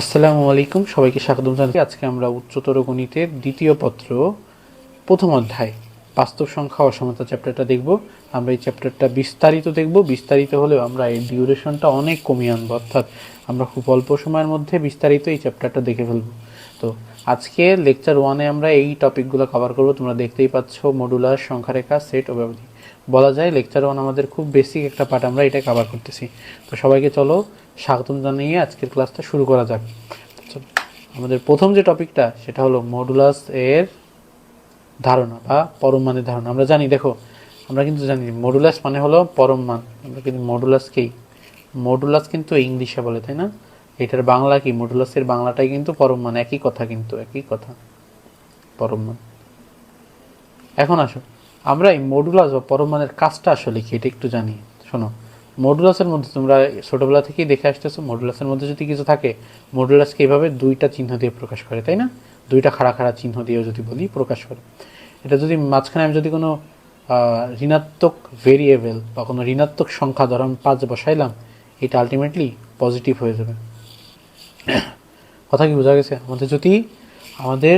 আসসালামু আলাইকুম, সবাইকে স্বাগত জানাচ্ছি। আজকে আমরা উচ্চতর গণিতের দ্বিতীয় পত্র প্রথম অধ্যায় বাস্তব সংখ্যা অসমতা চ্যাপ্টারটা দেখব। আমরা এই চ্যাপ্টারটা বিস্তারিত দেখব। বিস্তারিত হলেও আমরা এই ডিউরেশনটা অনেক কমিয়ে আনবো, অর্থাৎ আমরা খুব অল্প সময়ের মধ্যে বিস্তারিত এই চ্যাপ্টারটা দেখে ফেলবো। তো আজকে লেকচার 1-এ আমরা এই টপিকগুলো কভার করব। তোমরা দেখতেই পাচ্ছ, মডুলার, সংখ্যারেখা, সেট ও ব্যবধি। বলা যায় লেকচার 1 আমাদের খুব বেসিক একটা পার্ট, আমরা এটা কভার করতেছি। তো সবাইকে চলো স্বাগতম জানিয়ে আজকের ক্লাসটা শুরু করা যাক। আমাদের প্রথম যে টপিকটা সেটা হলো মডুলাস এর ধারণা বা পরম মানের ধারণা। আমরা জানি, দেখো আমরা কিন্তু জানি মডুলাস মানে হলো পরম মান। আমরা কিন্তু মডুলাস কিন্তু ইংলিশে বলে, তাই না? এটার বাংলা কি? মডুলাসের বাংলাটাই কিন্তু পরম মান, একই কথা, কিন্তু একই কথা, পরম মান। এখন আসো আমরা এই মডুলাস বা পরম মানের কাজটা আসলে কি এটা একটু জানি। শোনো, মডুলাসের মধ্যে তোমরা ছোটবেলা থেকেই দেখে আসতেছো, মডুলাসের মধ্যে যদি কিছু থাকে, মডুলাসকে এইভাবে দুইটা চিহ্ন দিয়ে প্রকাশ করে, তাই না? দুইটা খাড়া খাড়া চিহ্ন দিয়েও যদি বলি প্রকাশ করে। এটা যদি মাঝখানে আমি যদি কোনো ঋণাত্মক ভেরিয়েবল বা কোনো ঋণাত্মক সংখ্যা ধরুন 5 বসাইলাম, এটা আলটিমেটলি পজিটিভ হয়ে যাবে। কথা কি বোঝা গেছে? আমাদের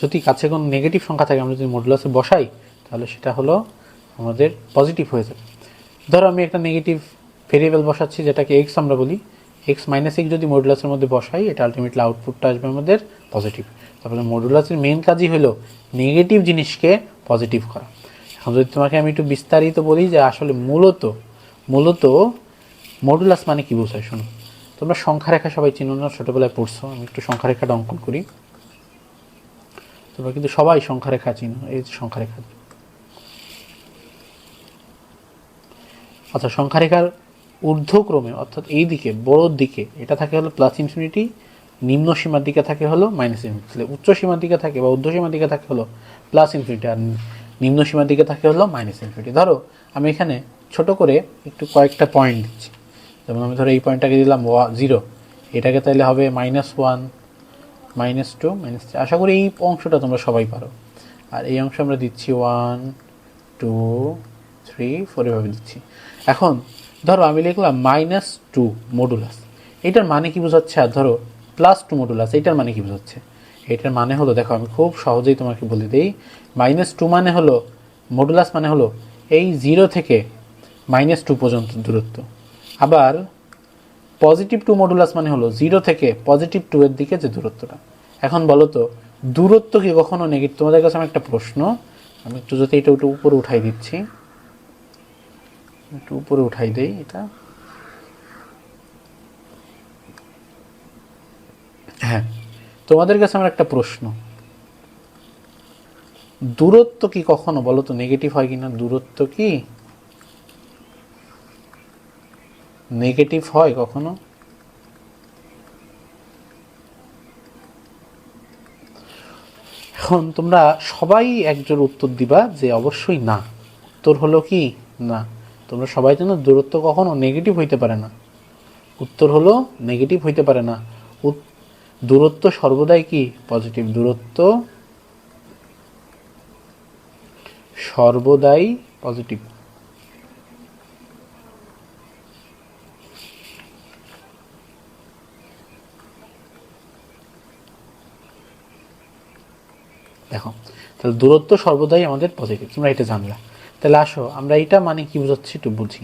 যদি কাছে কোনো নেগেটিভ সংখ্যা থাকে, আমরা যদি মডুলাসে বসাই, তাহলে সেটা হলো আমাদের পজিটিভ হয়ে যাবে। ধরো আমি একটা নেগেটিভ ভেরিয়েবল বসাচ্ছি, যেটাকে এক্স আমরা বলি, এক্স মাইনাস এক্স যদি মডুলাসের মধ্যে বসাই, এটা আলটিমেটলি আউটপুটটা আসবে আমাদের পজিটিভ। তারপরে মডুলাসের মেইন কাজই হলো নেগেটিভ জিনিসকে পজিটিভ করা। এখন যদি তোমাকে আমি একটু বিস্তারিত বলি যে আসলে মূলত মডুলাস মানে কি বোঝায়, শোনো। তোমরা সংখ্যারেখা সবাই চিনো না, ছোটবেলায় পড়ছো। আমি একটু সংখ্যারেখাটা অঙ্কন করি। তোমরা কিন্তু সবাই সংখ্যারেখা চিনো, এই সংখ্যারেখা। আচ্ছা, সংখ্যারেখার ঊর্ধ্বক্রমে অর্থাৎ এই দিকে বড়োর দিকে এটা থাকে হলো প্লাস ইনফিনিটি, নিম্ন সীমার দিকে থাকে হলো মাইনাস ইনফিনিটি। উচ্চ সীমার দিকে থাকে বা ঊর্ধ্ব সীমার দিকে থাকে হলো প্লাস ইনফিনিটি, আর নিম্ন সীমার দিকে থাকে হলো মাইনাস ইনফিনিটি। ধরো আমি এখানে ছোট করে একটু কয়েকটা পয়েন্ট দিচ্ছি। যেমন আমি ধরো এই পয়েন্টটাকে দিলাম 0, এটাকে তাইলে হবে -1, -2, -3। আশা করি এই অংশটা তোমরা সবাই পারো। আর এই অংশ আমরা দিচ্ছি 1, 2, 3, 4 এভাবে দিচ্ছি। এখন ধরো আমি লিখলাম -2 মডুলাস, এটার মানে কি বোঝাচ্ছে? আর ধরো +2 মডুলাস, এটার মানে কি বোঝাচ্ছে? এটার মানে হলো, দেখো আমি খুব সহজেই তোমাকে বলে দিই। -2 মানে হলো, মডুলাস মানে হলো এই 0 থেকে -2 পর্যন্ত দূরত্ব। আবার +2 মডুলাস মানে হলো 0 থেকে +2 এর দিকে যে দূরত্বটা। এখন বলো তো, দূরত্ব কি কখনো নেগেটিভ? তোমাদের কাছে আমার একটা প্রশ্ন, আমি একটু যদি এটা উপরে উঠাই দিচ্ছি, একটু উপরে উঠাই দেই এটা। হ্যাঁ, তোমাদের কাছে আমার একটা প্রশ্ন, দূরত্ব কি কখনো বলো তো নেগেটিভ হয় কিনা? দূরত্ব কি নেগেটিভ হয় কখনো? এখন তোমরা সবাই একজোর উত্তর দিবা যে অবশ্যই না। উত্তর হলো কি না। তোমরা সবাই জানো দূরত্ব কখনো নেগেটিভ হইতে পারে না। উত্তর হলো নেগেটিভ হইতে পারে না। দূরত্ব সর্বদাই কি পজিটিভ। দূরত্ব সর্বদাই পজিটিভ। দেখো, তাহলে দূরত্ব সর্বদাই আমাদের পজিটিভ, তোমরা এটা জানলা। তাহলে আসো আমরা এটা মানে কি বোঝাচ্ছি একটু বুঝি।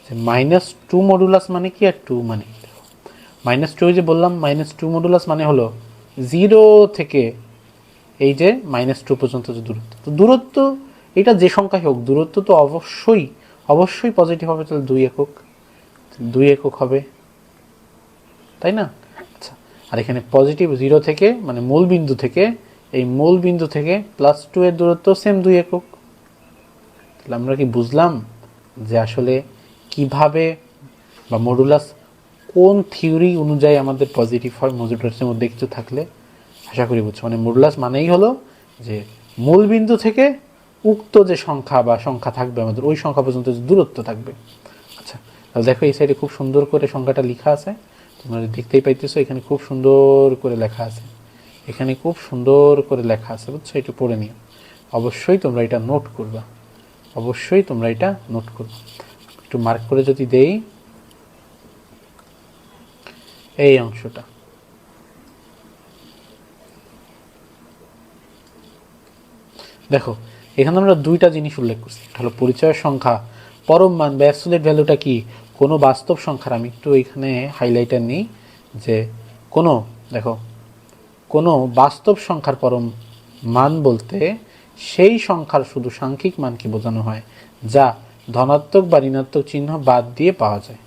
যে -2 মডুলাস মানে কি আর 2 মানে কি। দেখো -2 যে বললাম, -2 মডুলাস মানে হলো 0 থেকে এই যে -2 পর্যন্ত যে দূরত্ব। তো দূরত্ব এটা যে সংখ্যাই হোক, দূরত্ব তো অবশ্যই পজিটিভ হবে। তাহলে 2 একক হবে, তাই না? আচ্ছা, আর এখানে পজিটিভ 0 থেকে মানে মূল বিন্দু থেকে, এই মূল বিন্দু থেকে +2 এর দূরত্ব সেম 2 একক। তাহলে আমরা কি বুঝলাম যে আসলে কিভাবে বা মডুলাস কোন থিওরি অনুযায়ী আমাদের পজিটিভ হয় মডুলাসের মধ্যে কিছু থাকলে? আশা করি বুঝছো। মানে মডুলাস মানেই হলো যে মূল বিন্দু থেকে উক্ত যে সংখ্যা বা সংখ্যা থাকবে আমাদের, ওই সংখ্যা পর্যন্ত যে দূরত্ব থাকবে। আচ্ছা, তাহলে দেখো এই সাইডে খুব সুন্দর করে সংখ্যাটা লেখা আছে, তোমরা দেখতেই পাইতেছো। এখানে খুব সুন্দর করে লেখা আছে, এখানে খুব সুন্দর করে লেখা আছে, বুঝছো? একটু পড়ে নিও। অবশ্যই তোমরা এটা নোট করবা, অবশ্যই তোমরা এটা নোট করবা। একটু মার্ক করে যদি দেই, এই অংশটা দেখো এখানে আমরা দুইটা জিনিস উল্লেখ করছি, একটা হলো পরিচয়ের সংখ্যা, পরম মান বা অ্যাবসলিউট ভ্যালুটা কি, কোনো বাস্তব সংখ্যার, আমি একটু এখানে হাইলাইটার নিই যে কোনো, দেখো কোনো বাস্তব সংখ্যার পরম মান বলতে সেই সংখ্যার শুধু সাংখ্যিক মানকে বোঝানো হয় যা ধনাত্মক বা ঋণাত্মক চিহ্ন বাদ দিয়ে পাওয়া যায়।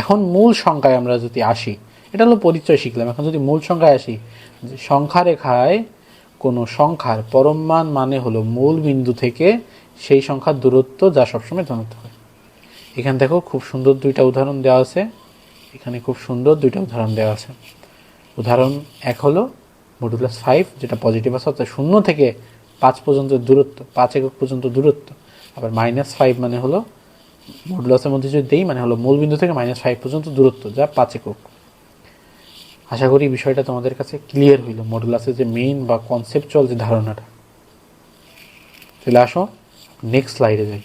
এখন মূল সংখ্যায় আমরা যদি আসি, এটা হলো পরিচয় শিখলাম, এখন যদি মূল সংখ্যায় আসি, যে সংখ্যা রেখায় কোনো সংখ্যার পরম মান মানে হলো মূল বিন্দু থেকে সেই সংখ্যার দূরত্ব যা সবসময় ধনাত্মক হয়। এখানে দেখো খুব সুন্দর দুইটা উদাহরণ দেওয়া আছে, এখানে খুব সুন্দর দুইটা উদাহরণ দেওয়া আছে। উদাহরণ এক হলো মডুলাস 5, যেটা পজিটিভ আছে, অর্থাৎ 0 থেকে 5 পর্যন্ত দূরত্ব, 5 একক পর্যন্ত দূরত্ব। আবার -5 মানে হলো মডুলাসের মধ্যে যদি দেই মানে হলো মূল বিন্দু থেকে -5 পর্যন্ত দূরত্ব, যা 5 একক। আশা করি বিষয়টা তোমাদের কাছে ক্লিয়ার হইল, মডুলাসের যে মেইন বা কনসেপচুয়াল যে ধারণাটা। তাহলে আসো নেক্সট স্লাইডে যাই।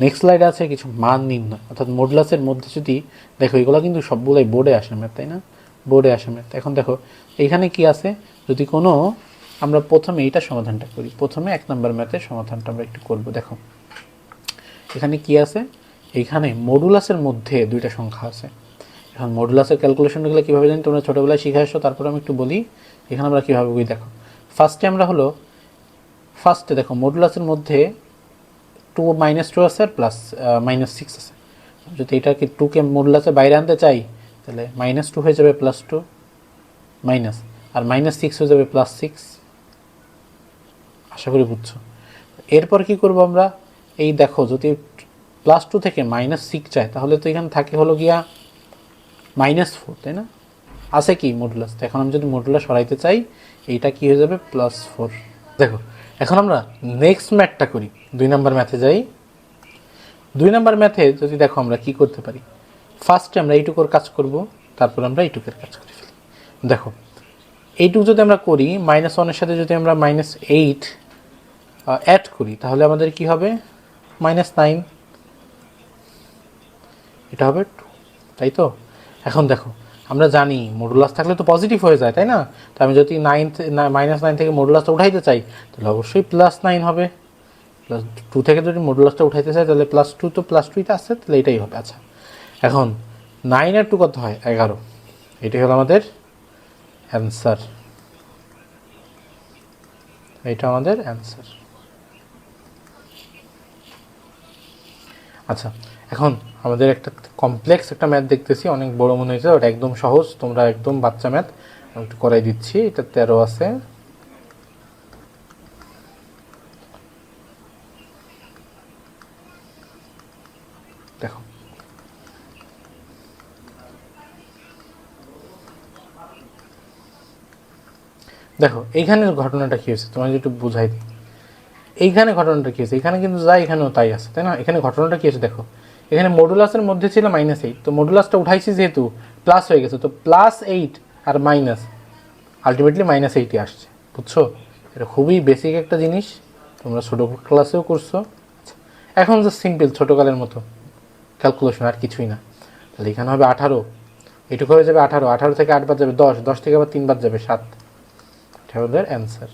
নেক্সট স্লাইডে আছে কিছু মান নির্ণয়, অর্থাৎ মডুলাসের মধ্যে যদি দেখো, এগুলো কিন্তু সবগুলোই বোর্ডে আসে ম্যাথ, তাই না? বোর্ডে আসে ম্যাথ। এখন দেখো এইখানে কি আছে, যদি কোনো, আমরা প্রথমে এইটা সমাধানটা করি, প্রথমে 1 নম্বর ম্যাথের সমাধানটা আমরা একটু করব। দেখো এখানে কি আছে, এইখানে মডুলাসের মধ্যে দুইটা সংখ্যা আছে। এখন মডুলাসের ক্যালকুলেশনগুলো কীভাবে জানি, তোমরা ছোটোবেলায় শিখে আসো, তারপর আমি একটু বলি এখানে আমরা কীভাবে বলি। দেখো ফার্স্টে দেখো মডুলাসের মধ্যে 2 -2 আছে আর +6 আছে। যদি এটাকে 2কে মডুলাসের বাইরে আনতে চাই তাহলে -2 হয়ে যাবে +2 মাইনাস, আর -6 হয়ে যাবে +6। আশা করি বুঝছো। এরপর কি করব আমরা, এই দেখো যদি +2 থেকে -6 চাই তাহলে তো এখানে থাকে হলো গিয়া -4, তাই না? আছে কি মডুলাস, তো এখন আমি যদি মডুলাস সরাইতে চাই এইটা কি হয়ে যাবে +4। দেখো এখন আমরা নেক্সট ম্যাথটা করি, 2 নম্বর ম্যাথে যাই। 2 নম্বর ম্যাথে যদি দেখো আমরা কি করতে পারি, ফার্স্টে আমরা এইটুকুর কাজ করব, তারপর আমরা এইটুকের কাজ করে ফেলি। দেখো এইটুকু যদি আমরা করি, -1 এর সাথে যদি আমরা -8 অ্যাড করি তাহলে আমাদের কি হবে, -9, এটা হবে 2, তাই তো? এখন দেখো আমরা জানি মডুলাস থাকলে তো পজিটিভ হয়ে যায়, তাই না? তো আমি যদি -9 থেকে মডুলাসটা উঠাইতে চাই তাহলে অবশ্যই +9 হবে। +2 থেকে যদি মডুলাসটা উঠাইতে চাই তাহলে +2, তো +2টা আছে, তাহলে এটাই হবে। আচ্ছা এখন 9 আর 2 কত হয়, 11। এটাই হলো আমাদের অ্যান্সার, এটা আমাদের অ্যান্সার। আচ্ছা এখন আমাদের একটা কমপ্লেক্স একটা ম্যাথ দেখতেছি, অনেক বড় মনে হয়েছে, ওটা একদম সহজ, তোমরা একদম বাচ্চা ম্যাথ, আমি একটু করাই দিচ্ছি। এটা 13 আছে, দেখো দেখো এইখানের ঘটনাটা কি হয়েছে তোমাকে একটু বুঝাই দিই। এইখানে ঘটনাটা কি হয়েছে, এখানে কিন্তু যা এখানেও তাই আছে, তাই না? এখানে ঘটনাটা কি হয়েছে দেখো, এখানে মডুলাসের মধ্যে ছিল -8, তো মডুলাসটা উঠাইছি যেহেতু প্লাস হয়ে গেছে, তো +8 আর মাইনাস আলটিমেটলি -8ই আসছে, বুঝছো? এটা খুবই বেসিক একটা জিনিস, তোমরা ছোটো ক্লাসেও করছো। এখন যে সিম্পল ছোটোকালের মতো ক্যালকুলেশন, আর কিছুই না। তাহলে এখানে হবে 18, এটুকু হয়ে যাবে 18, 18 থেকে 8 বাদ যাবে 10, 10 থেকে আবার 3 বাদ যাবে 7, এটা আমাদের অ্যান্সার।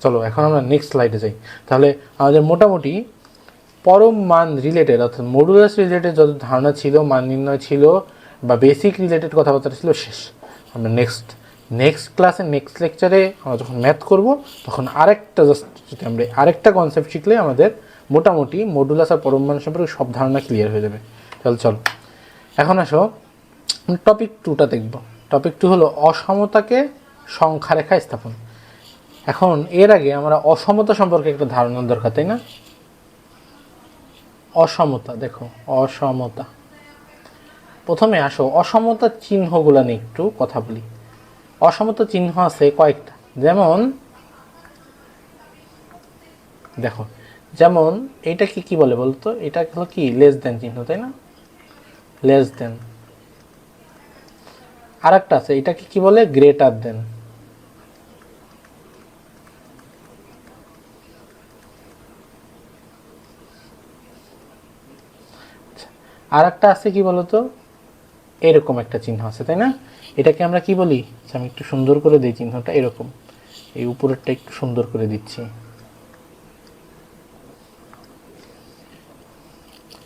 চলো এখন আমরা নেক্সট স্লাইডে যাই। তাহলে আমাদের মোটামুটি পরম মান রিলেটেড, অর্থাৎ মডুলাস রিলেটেড যত ধারণা ছিল, মান নির্ণয় ছিল বা বেসিক রিলেটেড কথাবার্তা ছিল শেষ। আমরা নেক্সট ক্লাসে নেক্সট লেকচারে আমরা যখন ম্যাথ করব তখন আরেকটা কনসেপ্ট শিখলে আমাদের মোটামুটি মডুলাস আর পরম মান সম্পর্কে সব ধারণা ক্লিয়ার হয়ে যাবে। তাহলে চলো এখন আসো টপিক 2টা দেখব। টপিক 2 হলো অসমতাকে সংখ্যা রেখায় স্থাপন। এখন এর আগে আমরা অসমতা সম্পর্কে একটা ধারণার দরকার, তাই না? অসমতা, দেখো অসমতা, প্রথমে আসো অসমতার চিহ্নগুলো নিয়ে একটু কথা বলি। অসমতা চিহ্ন আছে কয়েকটা, যেমন দেখো, যেমন এটা কি বলে বলতো, এটা হলো কি লেস দেন চিহ্ন, তাই না? Less than. আর একটা আছে, এটাকে কি বলে, গ্রেটার দেন। আর একটা আছে কি বলতো, এরকম একটা চিহ্ন আছে, তাই না? এটাকে আমরা কি বলি, আমি একটু সুন্দর করে দিই চিহ্নটা, এরকম এই উপরেরটা একটু সুন্দর করে দিচ্ছি।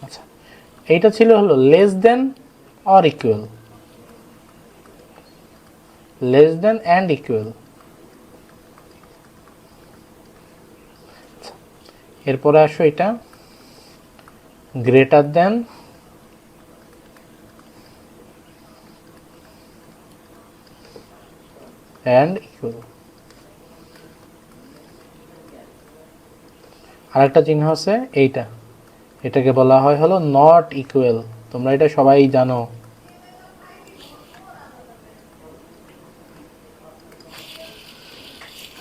আচ্ছা, এইটা ছিল হলো less than or equal, less than and equal. এরপরে আসো এটা গ্রেটার দেন অ্যান্ড ইকুয়াল। আরেকটা চিহ্ন আছে এইটা, এটাকে বলা হয় হলো নট ইকুয়াল। তোমরা এটা সবাই জানো।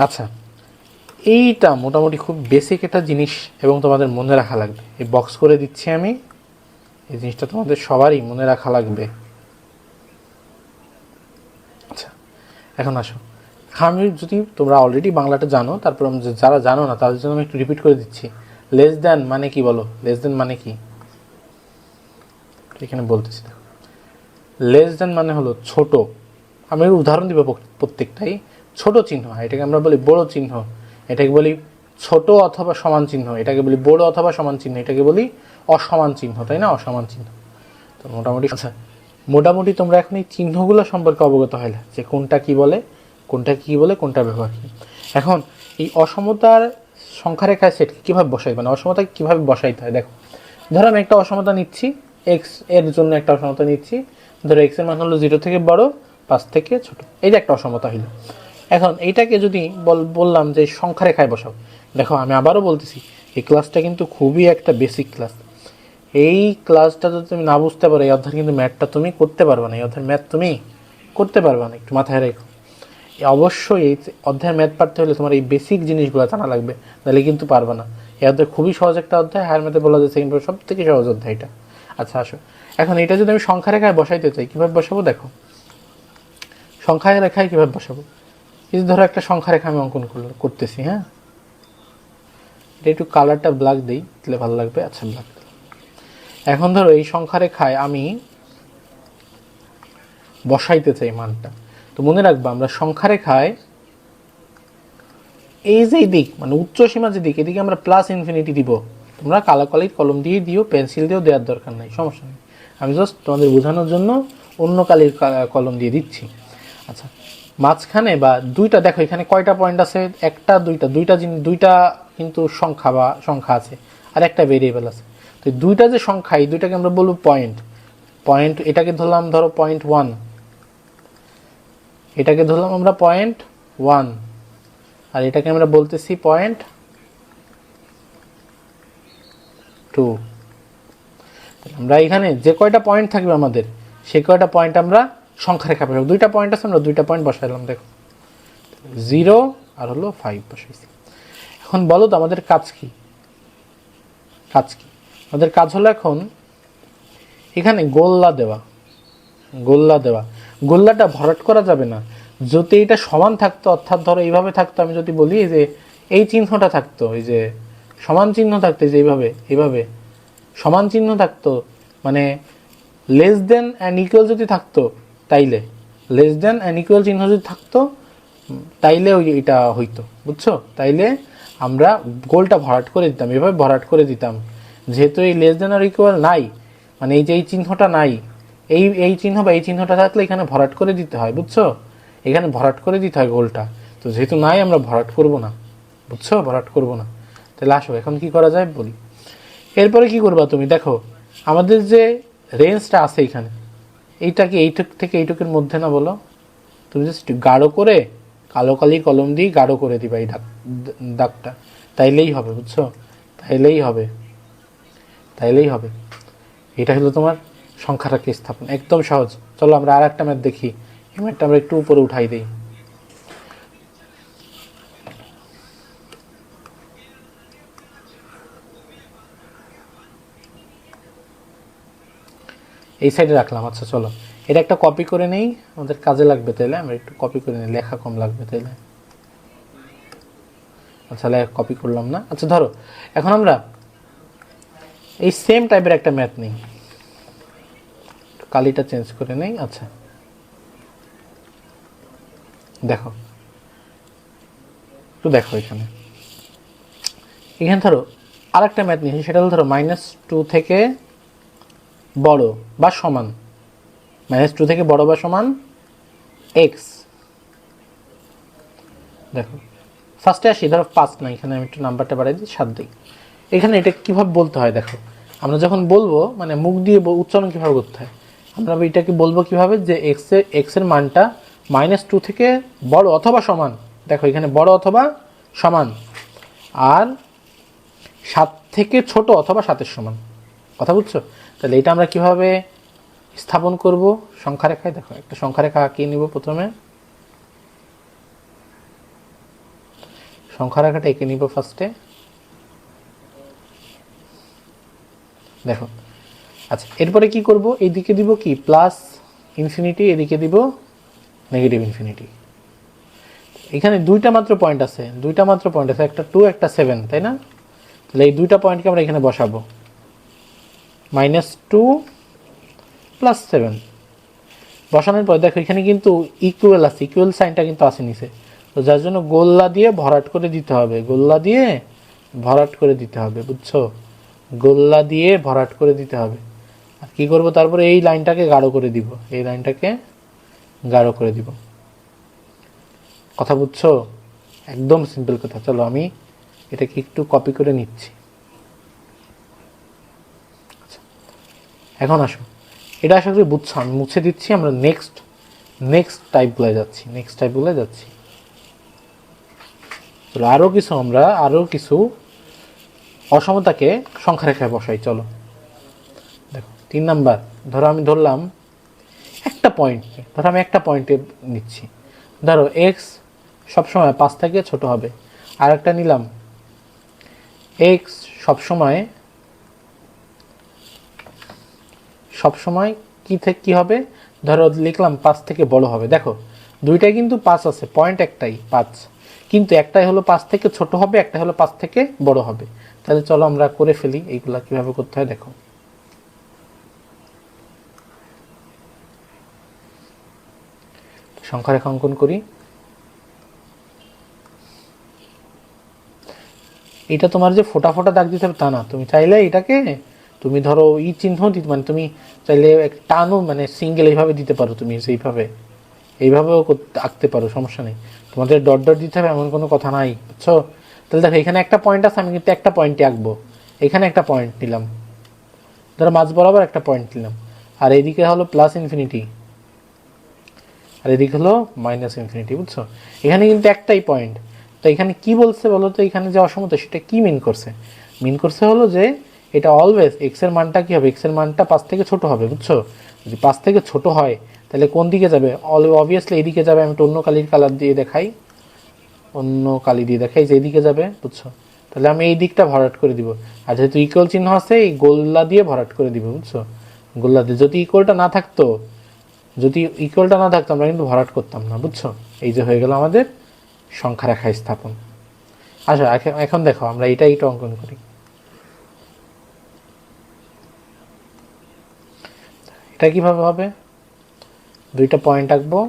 আচ্ছা, এইটা মোটামুটি খুব বেসিক একটা জিনিস এবং তোমাদের মনে রাখা লাগবে। এই বক্স করে দিচ্ছি আমি, এই জিনিসটা তোমাদের সবারই মনে রাখা লাগবে। আচ্ছা, এখন আসো, আমি যদি তোমরা অলরেডি বাংলাটা জানো, তারপর যারা জানো না তাদের জন্য আমি একটু রিপিট করে দিচ্ছি। লেস দেন মানে কি বলো? লেস দেন মানে কি? এখানে বলতেছি, দেখো, লেস দেন মানে হলো ছোট। আমি উদাহরণ দিব প্রত্যেকটাই। ছোট চিহ্ন, এটাকে আমরা বলি বড় চিহ্ন, এটাকে বলি ছোট অথবা সমান চিহ্ন, এটাকে বলি বড় অথবা সমান চিহ্ন, এটাকে বলি অসমান চিহ্ন, তাই না? অসমান চিহ্ন। তো মোটামুটি, আচ্ছা, মোটামুটি তোমরা এখন এই চিহ্নগুলো সম্পর্কে অবগত হইলে যে কোনটা কি বলে, কোনটা কি বলে, কোনটা ব্যবহার কি। এখন এই অসমতার সংখ্যারেখায় সেট কীভাবে বসাই, মানে অসমতাকে কীভাবে বসাইতে হয় দেখো। ধরো আমি একটা অসমতা নিচ্ছি, এক্স এর জন্য একটা অসমতা নিচ্ছি। ধরো এক্স এর মান হলো 0 থেকে বড়, 5 থেকে ছোট, এই যে একটা অসমতা হইল। এখন এইটাকে যদি বললাম যে সংখ্যারেখায় বসাও, দেখো আমি আবারও বলতেছি, এই ক্লাসটা কিন্তু খুবই একটা বেসিক ক্লাস। এই ক্লাসটা যদি তুমি না বুঝতে পারো, এই অধ্যায় কিন্তু ম্যাথটা তুমি করতে পারবে না, এই অধ্যায়ের ম্যাথ তুমি করতে পারবে না, একটু মাথায় রেখো। অবশ্যই এই অধ্যায়ের ম্যাথ পারতে হলে তোমার এই বেসিক জিনিসগুলো জানা লাগবে, তাহলে কিন্তু পারবে না। এই অধ্যায় খুবই সহজ একটা অধ্যায়, হায়ার ম্যাথে বলা যায় সেকেন্ড পেপার সব থেকে সহজ অধ্যায় এটা। আচ্ছা আসো, এখন এটা যদি আমি সংখ্যা রেখায় বসাইতে চাই, কীভাবে বসাবো দেখো। সংখ্যা রেখায় কীভাবে বসাবো, এই ধরো একটা সংখ্যা রেখা আমি অঙ্কন করতেছি, হ্যাঁ, এটা একটু কালারটা ব্ল্যাক দিই, তাহলে ভালো লাগবে। আচ্ছা, ব্ল্যাক। এখন ধরো এই সংখ্যা রেখায় আমি বসাইতে চাই মানটা, তো মনে রাখবা আমরা সংখ্যা রেখায় এই যে দিক, মানে উচ্চ সীমা যে দিক, এদিকে আমরা প্লাস ইনফিনিটি দিব। তোমরা কালাকালির কলম দিয়ে দিও, পেন্সিল দিয়েও দেওয়ার দরকার নাই, সমস্যা নেই। আমি জাস্ট তোমাদের বোঝানোর জন্য অন্য কালির কলম দিয়ে দিচ্ছি। আচ্ছা, মাঝখানে বা দুইটা, দেখো এখানে কয়টা পয়েন্ট আছে, একটা দুইটা কিন্তু সংখ্যা আছে, আর একটা ভেরিয়েবল আছে। তো দুইটা যে সংখ্যা, এই দুইটাকে আমরা বলবো পয়েন্ট। এটাকে ধরলাম ধরো .1, এটাকে ধরলাম আমরা .1, আর এটাকে আমরা বলতেছি .2। আমরা এখানে যে কয়টা পয়েন্ট থাকবে আমাদের, সে কয়টা পয়েন্ট আমরা সংখ্যা রেখা বসাবো। দুইটা পয়েন্ট আছে, আমরা দুইটা পয়েন্ট বসাইলাম, দেখো 0 আর হলো 5 বসাইছি। এখন বলো তো আমাদের কাজ কি? আমাদের কাজ হলো এখন এখানে গোল্লা দেওয়া। গোল্লাটা ভরাট করা যাবে না। যদি এটা সমান থাকতো, অর্থাৎ ধরো এইভাবে থাকতো, আমি যদি বলি যে এই চিহ্নটা থাকতো, এই যে সমান চিহ্ন থাকতো, যে এইভাবে সমান চিহ্ন থাকতো, মানে লেস দেন অ্যান্ড ইকুয়াল যদি থাকতো, তাইলে লেস দেন অ্যান্ড ইকুয়াল চিহ্ন যদি থাকতো, তাইলে এটা হইতো, বুঝছো? তাইলে আমরা গোলটা ভরাট করে দিতাম, এভাবে ভরাট করে দিতাম। যেহেতু এই লেস দেন আর ইকুয়াল নাই, মানে এই যে এই চিহ্নটা নাই, এই চিহ্ন বা এই চিহ্নটা থাকলে এখানে ভরাট করে দিতে হয়, বুঝছো? এখানে ভরাট করে দিতে হয় গোলটা। তো যেহেতু নাই, আমরা ভরাট করব না, বুঝছো? ভরাট করব না। তাহলে আসো এখন কি করা যায় বলি। এরপরে কি করবা তুমি, দেখো আমাদের যে রেঞ্জটা আছে এখানে, এইটাকে এইটুক থেকে এইটুকের মধ্যে না বলো, তুমি জাস্ট গাঢ় করে কালো কালি কলম দিয়ে গাঢ় করে দিবা এই দাগটা, তাইলেই হবে, বুঝছো? তাইলেই হবে। এটা হলো তোমার সংখ্যাটাকে স্থাপন, একদম সহজ। চলো আমরা আর একটা ম্যাথ দেখি। এই ম্যাথটা আমরা একটু উপরে উঠাই দিই। এই সাইডে রাখলাম। আচ্ছা চলো এটা একটা কপি করে নেই, আমাদের কাজে লাগবে, তাইলে আমরা একটু কপি করে নিই, লেখা কম লাগবে তাইলে। আচ্ছা, কপি করলাম না। আচ্ছা ধরো এখন আমরা এই সেম টাইপের একটা ম্যাথ নেই, কালিটা চেঞ্জ করে নেই। আচ্ছা দেখো, একটু দেখো এখানে ধরো আরেকটা ম্যাথ নিয়েছি, সেটা হলো ধরো -2 থেকে বড় বা সমান, -2 থেকে বড় বা সমান এক্স। দেখো ফার্স্টে আসি, ধরো 5 না, এখানে আমি একটু নাম্বারটা বাড়াই দিই, 7 দিই। এখানে এটা কীভাবে বলতে হয় দেখো, আমরা যখন বলবো মানে মুখ দিয়ে উচ্চারণ কীভাবে করতে হয়, আমরা এটাকে বলবো কীভাবে, যে এক্সের মানটা -2 থেকে বড় অথবা সমান, দেখো এখানে বড় অথবা সমান, আর 7 থেকে ছোট অথবা 7-এর সমান। কথা বুঝছো? তাহলে এটা আমরা কিভাবে স্থাপন করব সংখ্যা রেখায়? দেখো একটা সংখ্যা রেখা আঁকিয়ে নিব, প্রথমে সংখ্যা রেখাটা এঁকে নিব ফার্স্টে। দেখো আচ্ছা, এরপরে কি করব, এইদিকে দিব কি প্লাস ইনফিনিটি, এদিকে দিব নেগেটিভ ইনফিনিটি। এখানে দুইটা মাত্র পয়েন্ট আছে, একটা 2 একটা 7, তাই না? তাহলে এই দুইটা পয়েন্টকে আমরা এখানে বসাবো, -2 + 7 বসানোর পর দেখো এখানে কিন্তু ইকুয়াল আছে, ইকুয়াল সাইনটা কিন্তু আছে নিচে, তো যার জন্য গোল্লা দিয়ে ভরাট করে দিতে হবে, বুঝছো? গোল্লা দিয়ে ভরাট করে দিতে হবে। আর কি করব, তারপরে এই লাইনটাকে গাঢ় করে দিব, কথা বুঝছো? একদম সিম্পল কথা। চলো আমি এটাকে একটু কপি করে নিচ্ছি। এখন আসো, এটা আশা করি বুঝছো, আমি মুছে দিচ্ছি, আমরা নেক্সট টাইপগুলো যাচ্ছি। আরো কিছু অসমতাকে সংখ্যা রেখায় বসাই। চলো দেখো 3 নাম্বার, ধরো আমি ধরলাম একটা পয়েন্টে নিচ্ছি, ধরো এক্স সবসময় 5 থেকে ছোট হবে, আর একটা নিলাম এক্স সবসময় কি হবে, ধরো লিখলাম 5 থেকে বড় হবে। দেখো দুইটাই কিন্তু 5 আছে, পয়েন্ট একটাই 5, কিন্তু একটাই হলো 5 থেকে ছোট হবে, একটা হলো 5 থেকে বড় হবে। তাহলে চলো আমরা করে ফেলি, এইগুলা কিভাবে করতে হয় দেখো। সংখ্যা রেখা অঙ্কন করি। এটা তোমার যে ফোটা ফোটা দাগ দিতে হবে তা না, তুমি চাইলে এটাকে তুমি ধরো চিহ্ন দিতে, মানে তুমি চাইলে টানও, মানে সিঙ্গেল এইভাবে দিতে পারো, তুমি এইভাবেও আঁকতে পারো, সমস্যা নেই। তোমাদের ডট দিতে হবে এমন কোনো কথা নাই, বুঝছো? তাহলে দেখো এখানে একটা পয়েন্ট আছে, আমি কিন্তু একটা পয়েন্টে আঁকবো, এখানে একটা পয়েন্ট নিলাম, ধরো মাঝ বরাবর একটা পয়েন্ট নিলাম, আর এইদিকে হলো প্লাস ইনফিনিটি, আর এদিকে হলো মাইনাস ইনফিনিটি, বুঝছো? এখানে কিন্তু একটাই পয়েন্ট। তো এখানে কি বলছে বলো তো, এখানে যে অসমতা সেটা কি মিন করছে হলো যে এটা অলওয়েজ এক্স এর মানটা কি হবে, এক্স এর মানটা 5 থেকে ছোট হবে, বুঝছো? যদি 5 থেকে ছোট হয় তাহলে কোন দিকে যাবে, অবভিয়াসলি এইদিকে যাবে। আমি অন্য কালি দিয়ে দেখাই, যে এইদিকে যাবে, বুঝছো? তাহলে আমি এই দিকটা ভরাট করে দিব, আর যেহেতু ইকুয়াল চিহ্ন আছে এই গোল্লা দিয়ে ভরাট করে দিব, বুঝছো? গোল্লা দিয়ে, যদি ইকুয়ালটা না থাকতো আমরা কিন্তু ভরাট করতাম না, বুঝছো? এই যে হয়ে গেল আমাদের সংখ্যা রেখা স্থাপন। আচ্ছা এখন দেখো আমরা এইটা অঙ্কন করি। এটা কিভাবে হবে, দুইটায় পয়েন্ট আঁকবো,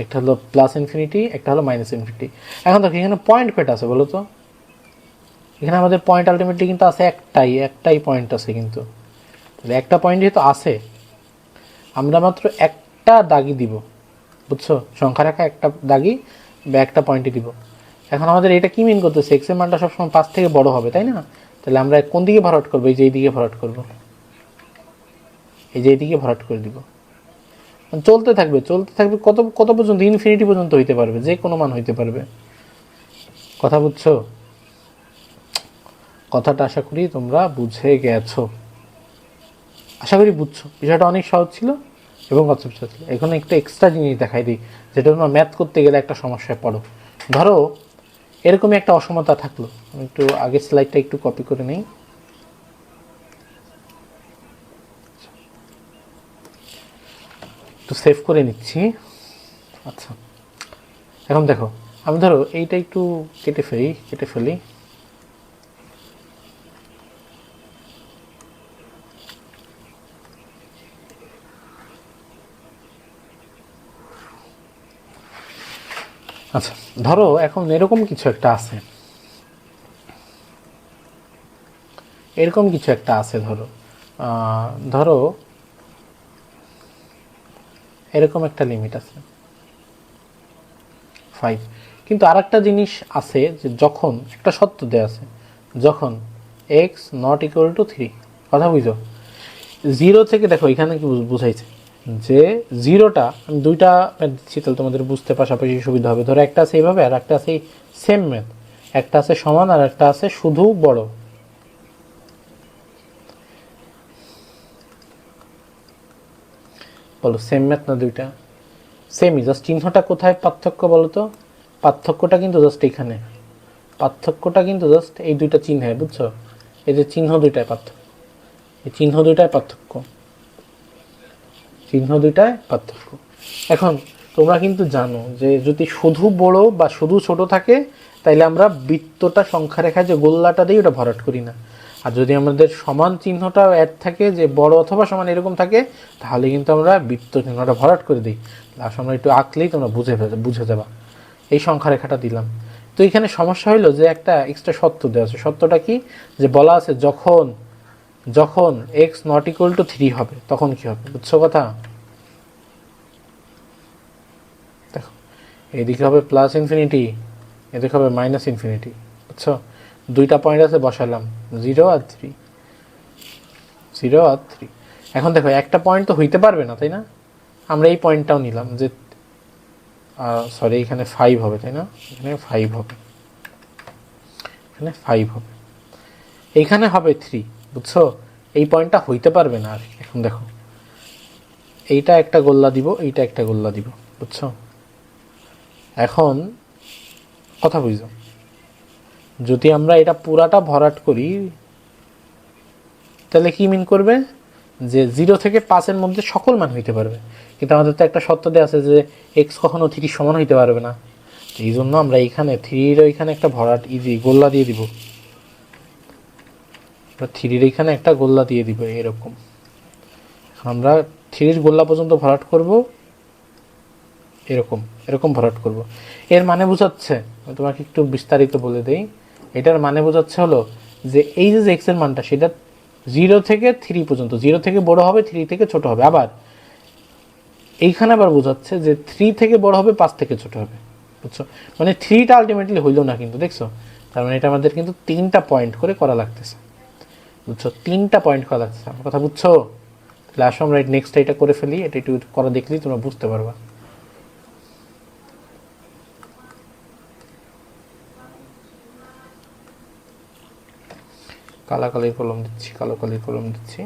একটা হলো প্লাস ইনফিনিটি, একটা হলো মাইনাস ইনফিনিটি। এখন দেখো এখানে পয়েন্ট কয়টা আছে বলো তো, এখানে আমাদের পয়েন্ট আলটিমেটলি কিন্তু আছে একটাই পয়েন্ট আছে, কিন্তু একটা পয়েন্ট যেহেতু আছে আমরা মাত্র একটা দাগই দিব, বুঝছো? সংখ্যা রেখা একটা দাগই বা একটা পয়েন্টই দিব। এখন আমাদের এটা কি মিন করতেছে, এক্স এর মানটা সবসময় 5 থেকে বড় হবে, তাই না? তাহলে আমরা কোন দিকে ভরাট করবো, এই যে এইদিকে ভরাট করবো, এইদিকে ভরাট করে দিব। চলতে থাকবে কত পর্যন্ত, ইনফিনিটি পর্যন্ত হইতে পারবে, যে কোনো মান হইতে পারবে। কথা বুঝছো? কথাটা আশা করি তোমরা বুঝে গেছো, বুঝছো। বিষয়টা অনেক সহজ ছিল এবং কনসেপ্ট ছিল। এখন একটা এক্সট্রা জিনিস দেখাই দিই, যেটা তোমরা ম্যাথ করতে গেলে একটা সমস্যায় পড়ো। ধরো এরকমই একটা অসমতা থাকলো, আমি একটু আগের স্লাইডটা একটু কপি করে নিই, একটু সেভ করে নিচ্ছি। আচ্ছা এখন দেখো, আমি ধরো এইটা একটু কেটে ফেলি, আচ্ছা, ধরো এখন এরকম কিছু একটা আছে, এরকম কিছু একটা আছে, ধরো ধরো এরকম একটা লিমিট আছে 5, কিন্তু আর একটা জিনিস আছে যে যখন একটা সত্য দেয়া আছে, যখন এক্স নট ইকুয়াল টু 3, কথা বুঝো, জিরো থেকে, দেখো এখানে কি বুঝাইছে যে জিরোটা, আমি দুইটা ম্যাথ দিচ্ছি তাহলে তোমাদের বুঝতে পাশাপাশি সুবিধা হবে। ধরো একটা আছে এইভাবে আর একটা আছে সেম ম্যাথ, একটা আছে সমান আর একটা আছে শুধু বড়। বলো সেম ম্যাথ না দুইটা? সেমই, জাস্ট চিহ্নটা কোথায় পার্থক্য বলো তো? পার্থক্যটা কিন্তু জাস্ট এখানে, পার্থক্যটা কিন্তু জাস্ট এই দুইটা চিহ্নে, বুঝছো? এই যে চিহ্ন দুইটায় পার্থক্য, এই চিহ্ন দুইটায় পার্থক্য, চিহ্ন দুইটায় পার্থক্য। এখন তোমরা কিন্তু জানো যে যদি শুধু বড় বা শুধু ছোট থাকে তাইলে আমরা বৃত্তটা সংখ্যা রেখায় যে গোল্লাটা দিই ওটা ভরাট করি না, আর যদি আমাদের সমান চিহ্নটা অ্যাড থাকে যে বড় অথবা সমান এরকম থাকে তাহলে কিন্তু আমরা বৃত্ত চিহ্নটা ভরাট করে দিই। লাস্ট আমরা একটু আঁকলেই তোমরা বুঝে যাবা। এই সংখ্যা রেখাটা দিলাম। তো এখানে সমস্যা হইলো যে একটা এক্সট্রা সত্য দেওয়া আছে। সত্যটা কি? যে বলা আছে যখন যখন এক্স নট ইকুয়াল টু 3 হবে তখন কি হবে, বুঝছো কথা? দেখো এদিকে হবে প্লাস ইনফিনিটি, এদিকে হবে মাইনাস ইনফিনিটি, বুঝছো? দুইটা পয়েন্ট আছে, বসালাম 0 আর 3, 0 আর 3। এখন দেখো একটা পয়েন্ট তো হইতে পারবে না, তাই না? আমরা এই পয়েন্টটাও নিলাম যে সরি এখানে 5 হবে, তাই না? এখানে 5 হবে, এখানে 5 হবে, এইখানে হবে 3, বুঝছো? এই পয়েন্টটা হইতে পারবে না আর। এখন দেখো এইটা একটা গোল্লা দিব, এইটা একটা গোল্লা দিব, বুঝছো? এখন কথা বুঝো, যদি আমরা এটা পুরাটা ভরাট করি তাহলে কি মিন করবে যে 0 থেকে 5-এর মধ্যে সকল মান হইতে পারবে, কিন্তু আমাদের তো একটা সত্য দেওয়া আছে যে এক্স কখনো 3 সমান হইতে পারবে না। এই জন্য আমরা এইখানে 3-এর ওইখানে একটা ভরাট গোল্লা দিয়ে দিব, 3-এর এইখানে একটা গোল্লা দিয়ে দিব এরকম। আমরা 3-এর গোল্লা পর্যন্ত ভরাট করব, এরকম এরকম ভরাট করব। এর মানে বোঝাচ্ছে, আমি তোমাকে একটু বিস্তারিত বলে দেই। এটার মানে বোঝাচ্ছে হলো যে এই যে এক্স এর মানটা সেটা 0 থেকে 3 পর্যন্ত, 0 থেকে বড় হবে, 3 থেকে ছোট হবে। আবার এইখানে আবার বোঝাচ্ছে যে 3 থেকে বড় হবে, 5 থেকে ছোট হবে, বুঝছো? মানে 3টা আলটিমেটলি হইল না কিন্তু, দেখছো? তার মানে এটা আমাদের কিন্তু 3টা পয়েন্ট করে করা লাগতেছে, বুঝছো? 3টা পয়েন্ট করা লাগতেছে, আমার কথা বুঝছো? তাহলে আসো আমরা নেক্সট এটা করে ফেলি, এটা একটু করা দেখলেই তোমরা বুঝতে পারবা। কালো কালির কলম দিচ্ছি, কালো কালির কলম দিচ্ছি।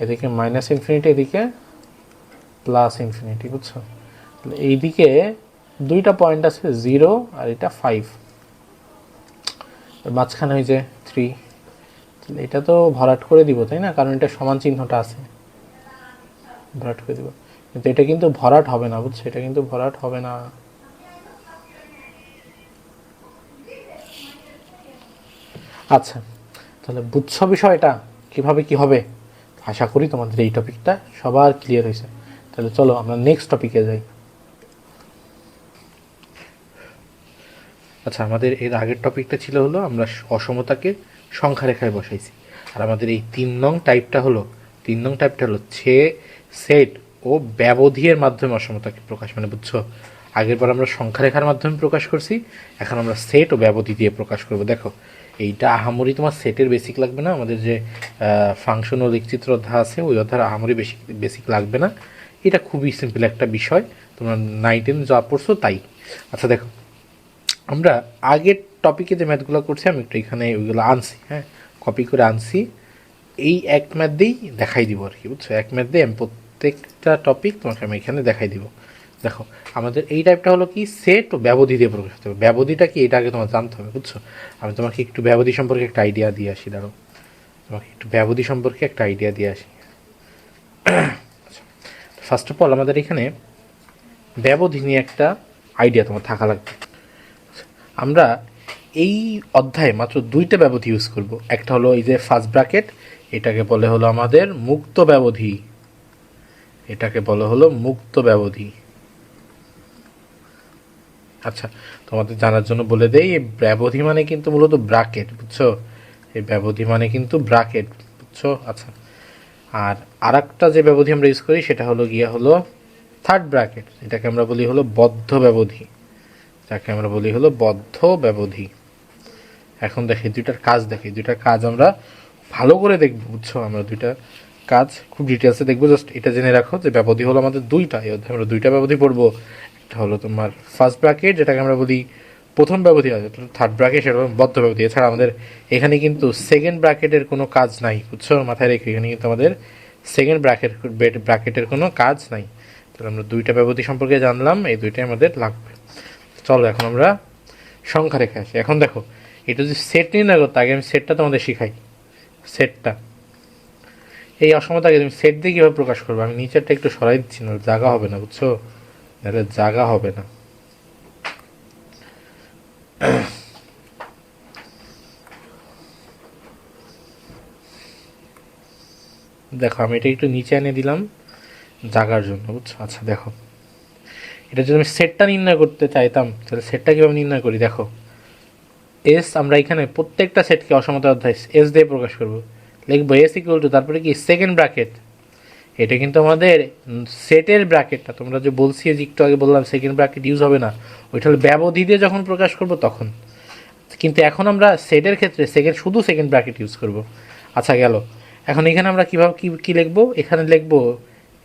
এদিকে মাইনাস ইনফিনিটি, এদিকে প্লাস ইনফিনিটি, বুঝছো? তাহলে এইদিকে দুইটা পয়েন্ট আছে 0 আর এটা 5, মাঝখানে ওই যে 3, তাহলে এটা তো ভরাট করে দিব, তাই না? কারণ এটা সমান চিহ্নটা আছে, ভরাট করে দিব। কিন্তু এটা কিন্তু ভরাট হবে না, বুঝছো? এটা কিন্তু ভরাট হবে না। আচ্ছা, তাহলে বুঝছো বিষয়টা কিভাবে কি হবে? আশা করি তোমাদের এই টপিকটা সবার ক্লিয়ার হয়েছে। তাহলে চলো আমরা নেক্সট টপিকে যাই। আচ্ছা, আমাদের এর আগের টপিকটা ছিল হলো আমরা অসমতাকে সংখ্যা রেখায় বসাইছি। আর আমাদের এই 3 নং টাইপটা হলো সেট ও ব্যবধির মাধ্যমে অসমতাকে প্রকাশ, মানে বুঝছো? আগের বার আমরা সংখ্যা রেখার মাধ্যমে প্রকাশ করছি, এখন আমরা সেট ও ব্যবধি দিয়ে প্রকাশ করব। দেখো এইটা আহামরি তোমার সেটের বেসিক লাগবে না, আমাদের যে ফাংশন ও লেখচিত্র অধ্যায় আছে ওই অধ্যায় আহামরি বেসিক লাগবে না। এটা খুবই সিম্পল একটা বিষয়, তোমরা 9-10 যা পড়ছো তাই। আচ্ছা দেখো, আমরা আগের টপিকে যে ম্যাথগুলো করছি আমি একটু এখানে ওইগুলো আনছি, হ্যাঁ, কপি করে আনছি। এই এক ম্যাথ দিয়েই দেখাই দিব আর কি, বুঝছো? এক ম্যাথ দিয়ে আমি প্রত্যেকটা টপিক তোমাকে আমি এখানে দেখাই দিব। দেখো আমাদের এই টাইপটা হলো কি সেট ও ব্যবধি দিয়ে প্রকাশ করতে হবে। ব্যবধিটা কি এটা আগে তোমার জানতে হবে, বুঝছো? আমি তোমাকে একটু ব্যবধি সম্পর্কে একটা আইডিয়া দিয়ে আসি, দাঁড়ো তোমাকে একটু ব্যবধি সম্পর্কে একটা আইডিয়া দিয়ে আসি। ফার্স্ট অফ অল আমাদের এখানে ব্যবধি নিয়ে একটা আইডিয়া তোমার থাকা লাগবে। আমরা এই অধ্যায়ে মাত্র 2টা ব্যবধি ইউজ করব। একটা হলো এই যে ফার্স্ট ব্র্যাকেট, এটাকে বলে হলো আমাদের মুক্ত ব্যবধি, এটাকে বলে হলো মুক্ত ব্যবধি। আচ্ছা, তোমাদের জানার জন্য বলে দেই, এই ব্যবধি মানে কিন্তু মূলত ব্রাকেট, বুঝছো? এই ব্যবধি মানে কিন্তু ব্রাকেট, বুঝছো? আচ্ছা, আর আরেকটা যে ব্যবধি আমরা ইউজ করি সেটা হলো গিয়া হলো থার্ড ব্র্যাকেট, এটাকে আমরা বলি হলো বদ্ধ ব্যবধি, যাকে আমরা বলি হলো বদ্ধ ব্যবধি। এখন দেখি দুইটার কাজ, দেখি দুইটার কাজ আমরা ভালো করে দেখবো, বুঝছো? আমরা দুইটা কাজ খুব ডিটেলসে দেখবো। জাস্ট এটা জেনে রাখো যে ব্যবধি হলো আমাদের দুইটা, এই অধ্যায়ে আমরা দুইটা ব্যবধি পড়বো। একটা হলো তোমার ফার্স্ট ব্র্যাকেট, যেটাকে আমরা বলি প্রথম ব্যবধি আছে, থার্ড ব্র্যাকেট সেটা বদ্ধ ব্যবধি। এছাড়া আমাদের এখানে কিন্তু সেকেন্ড ব্র্যাকেটের কোনো কাজ নাই, বুঝছো? মাথায় রেখে এখানে কিন্তু আমাদের সেকেন্ড ব্র্যাকেটের কোনো কাজ নাই। তাহলে আমরা দুইটা ব্যবধি সম্পর্কে জানলাম, এই দুইটাই আমাদের লাগবে। চলো এখন আমরা সংখ্যা রেখে আসি। এখন দেখো, এটা যদি সেট নির্ণয় করতে, আগে আমি সেটটা তোমাদের শিখাই। সেটটা, এই অসমতাকে তুমি সেট দিয়ে কীভাবে প্রকাশ করবে? আমি নিচেরটা একটু সরাই দিচ্ছি, না জায়গা হবে না, বুঝছো? জায়গা হবে না। দেখো আমি এটা একটু নিচে এনে দিলাম জাগার জন্য, বুঝছো? আচ্ছা দেখো, এটা যদি আমি সেটটা নির্ণয় করতে চাইতাম, তাহলে সেটটা কীভাবে নির্ণয় করি? দেখো, এস, আমরা এখানে প্রত্যেকটা সেটকে অসমতা অধ্যায় এস দিয়ে প্রকাশ করব। লিখবো এস ইকুয়াল টু, তারপরে কি সেকেন্ড ব্র্যাকেট, এটা কিন্তু আমাদের সেটের ব্র্যাকেটটা। তোমরা যে বলছি, যে একটু আগে বললাম সেকেন্ড ব্র্যাকেট ইউজ হবে না, ওইটা হলো ব্যবধি দিয়ে যখন প্রকাশ করব তখন। কিন্তু এখন আমরা সেটের ক্ষেত্রে শুধু সেকেন্ড ব্র্যাকেট ইউজ করব। আচ্ছা গেল, এখন এখানে আমরা কীভাবে কী লিখবো? এখানে লিখবো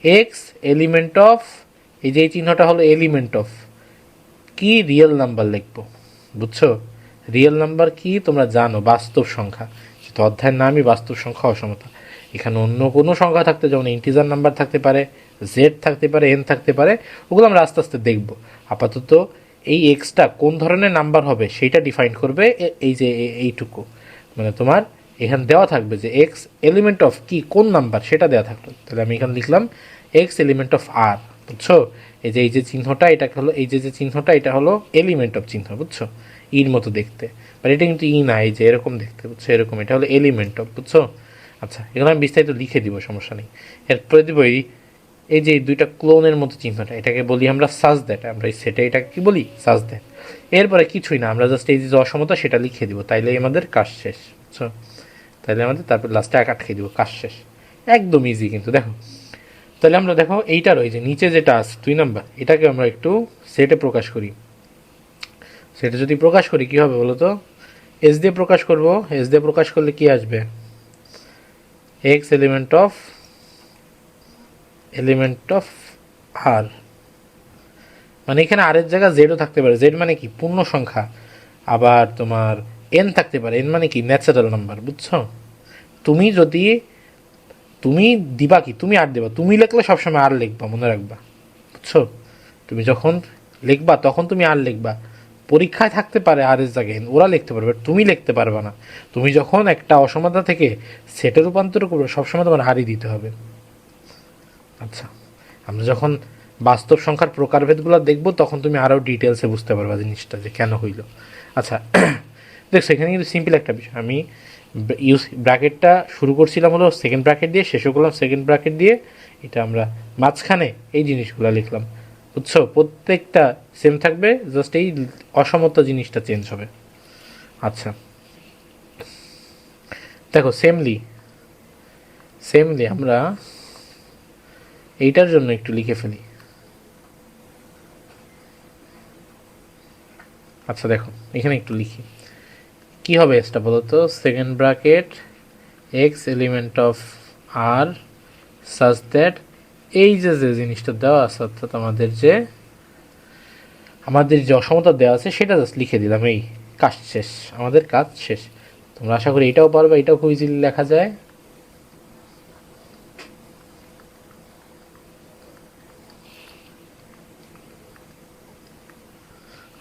এক্স এলিমেন্ট অফ, এই যে এই চিহ্নটা হলো এলিমেন্ট অফ কি, রিয়েল নাম্বার লিখবো, বুঝছো? রিয়েল নাম্বার কি তোমরা জানো, বাস্তব সংখ্যা। তো অধ্যায়ের নামই বাস্তব সংখ্যা অসমতা। এখানে অন্য কোনো সংখ্যা থাকতে, যেমন ইন্টিজার নাম্বার থাকতে পারে, জেড থাকতে পারে, এন থাকতে পারে, ওগুলো আমরা আস্তে আস্তে দেখব। আপাতত এই এক্সটা কোন ধরনের নাম্বার হবে সেইটা ডিফাইন করবে এই যে এইটুকু, মানে তোমার এখানে দেওয়া থাকবে যে এক্স এলিমেন্ট অফ কি, কোন নাম্বার সেটা দেওয়া থাকলো। তাহলে আমি এখানে লিখলাম এক্স এলিমেন্ট অফ আর, বুঝছো? এই যে চিহ্নটা, এটা হলো এই যে চিহ্নটা, এটা হলো এলিমেন্ট অফ চিহ্ন, বুঝছো? ইর মতো দেখতে, বাট এটা কিন্তু ই না, এই যে এরকম দেখতে, বুঝছো? এরকম, এটা হলো এলিমেন্ট অফ, বুঝছো? আচ্ছা, এখানে আমি বিস্তারিত লিখে দিব, সমস্যা নেই। এরপরে দিব এই যে দুইটা ক্লোনের মতো চিহ্নটা, এটাকে বলি আমরা সাজ দ্যাট। আমরা এই সেটে এটাকে কি বলি? Such that. এরপরে কিছুই না, আমরা জাস্ট এই যে অসমতা সেটা লিখে দিব, তাইলে আমাদের কাজ শেষ, বুঝছো? তাইলে আমাদের তারপর লাস্টে আটকে দিব, কাজ শেষ। একদম ইজি কিন্তু, দেখো। তাহলে আমরা দেখো এইটার ওই যে নিচে যেটা আছে 2 নাম্বার, এটাকে আমরা একটু সেটে প্রকাশ করি। সেটা যদি প্রকাশ করি কি হবে বলো তো? এস দিয়ে প্রকাশ করব। এস দিয়ে প্রকাশ করলে কি আসবে? এক্স এলিমেন্ট অফ আর, মানে এখানে আর এর জায়গা জেডও থাকতে পারে। জেড মানে কি? পূর্ণ সংখ্যা। আবার তোমার এন থাকতে পারে। এন মানে কি? ন্যাচারাল নাম্বার, বুঝছো? তুমি যদি তুমি দিবা কি, তুমি আর দেবা, তুমি লিখলে সবসময় আর লিখবা, মনে রাখবা, বুঝছো? তুমি যখন লিখবা তখন তুমি আর লিখবা। পরীক্ষায় থাকতে পারে আর এর জায়গায় ওরা লিখতে পারবে, তুমি লিখতে পারবে না। তুমি যখন একটা অসমতা থেকে সেটে রূপান্তর করবে, সবসময় তোমার আরই দিতে হবে। আচ্ছা, আমরা যখন বাস্তব সংখ্যার প্রকারভেদগুলো দেখবো তখন তুমি আরও ডিটেলসে বুঝতে পারবা জিনিসটা যে কেন হইল। আচ্ছা, দেখছো এখানে কিন্তু সিম্পল একটা বিষয়। আমি ব্র্যাকেটটা শুরু করছিলাম হলো সেকেন্ড ব্র্যাকেট দিয়ে, শেষও করলাম সেকেন্ড ব্র্যাকেট দিয়ে। এটা আমরা মাঝখানে এই জিনিসগুলো লিখলাম, বুঝছো? প্রত্যেকটা সেম থাকবে, জাস্ট এই অসমতা জিনিসটা চেঞ্জ হবে। আচ্ছা দেখো, সেমলি আমরা এইটার জন্য একটু লিখে ফেলি। আচ্ছা দেখো, এখানে একটু লিখি, কি হবে এটা বলো তো? Second bracket x element of R such that, এই যে জিনিসটা দেওয়া আছে, অর্থাৎ আমাদের যে অসমতা দেওয়া আছে সেটা জাস্ট লিখে দিলাম, এই কাজ শেষ, আমাদের কাজ শেষ। তোমরা আশা করি এটাও পারবে, এটাও খুব ইজিলি লেখা যায়।